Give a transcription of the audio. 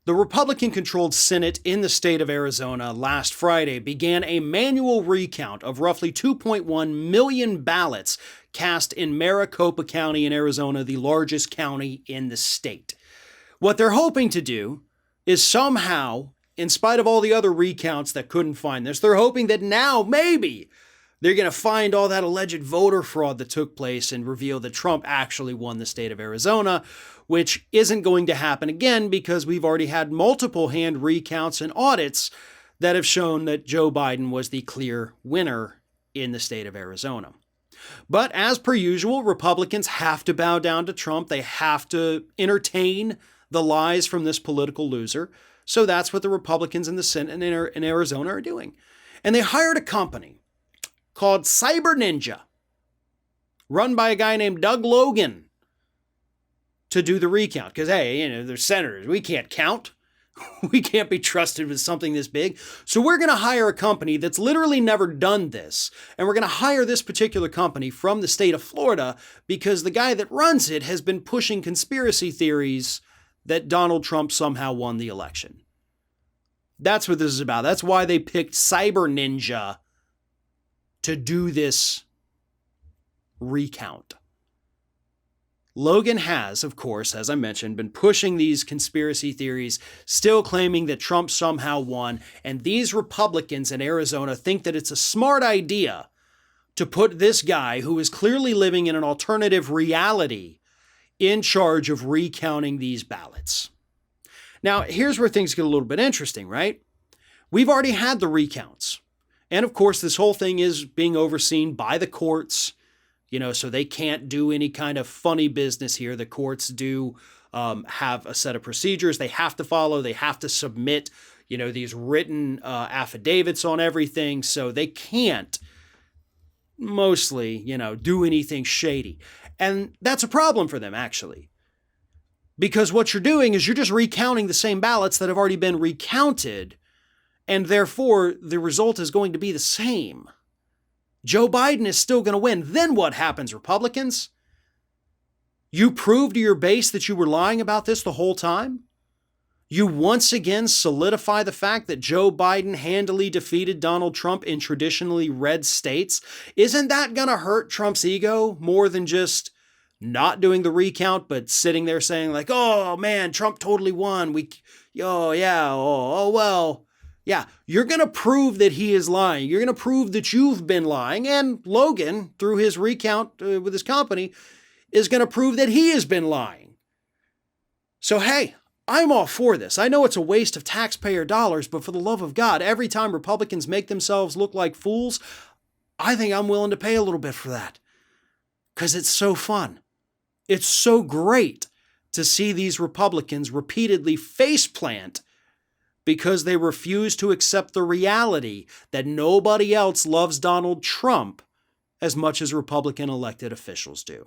The Republican-controlled Senate in the state of Arizona last Friday began a manual recount of roughly 2.1 million ballots cast in Maricopa County in Arizona, the largest county in the state. What they're hoping to do is somehow, in spite of all the other recounts that couldn't find this, they're hoping that now maybe they're going to find all that alleged voter fraud that took place and reveal that Trump actually won the state of Arizona, which isn't going to happen again because we've already had multiple hand recounts and audits that have shown that Joe Biden was the clear winner in the state of Arizona. But as per usual, Republicans have to bow down to Trump. They have to entertain the lies from this political loser. So that's what the Republicans in the Senate in Arizona are doing. And they hired a company called Cyber Ninja, run by a guy named Doug Logan, to do the recount. Because, hey, they're senators. We can't count. We can't be trusted with something this big. So we're going to hire a company that's literally never done this. And we're going to hire this particular company from the state of Florida because the guy that runs it has been pushing conspiracy theories that Donald Trump somehow won the election. That's what this is about. That's why they picked Cyber Ninja to do this recount. Logan has, of course, as I mentioned, been pushing these conspiracy theories, still claiming that Trump somehow won, and these Republicans in Arizona think that it's a smart idea to put this guy, who is clearly living in an alternative reality, in charge of recounting these ballots. Now, here's where things get a little bit interesting, right? We've already had the recounts. And of course, this whole thing is being overseen by the courts, so they can't do any kind of funny business here. The courts do have a set of procedures they have to follow. They have to submit, these written affidavits on everything. So they can't mostly, do anything shady. And that's a problem for them, actually. Because what you're doing is you're just recounting the same ballots that have already been recounted. And therefore, the result is going to be the same. Joe Biden is still going to win. Then what happens, Republicans? You proved to your base that you were lying about this the whole time? You once again solidify the fact that Joe Biden handily defeated Donald Trump in traditionally red states? Isn't that going to hurt Trump's ego more than just not doing the recount, but sitting there saying like, oh man, Trump totally won. Well. Yeah, you're going to prove that he is lying. You're going to prove that you've been lying. And Logan, through his recount with his company, is going to prove that he has been lying. So, hey, I'm all for this. I know it's a waste of taxpayer dollars, but for the love of God, every time Republicans make themselves look like fools, I think I'm willing to pay a little bit for that. Because it's so fun. It's so great to see these Republicans repeatedly faceplant because they refuse to accept the reality that nobody else loves Donald Trump as much as Republican elected officials do.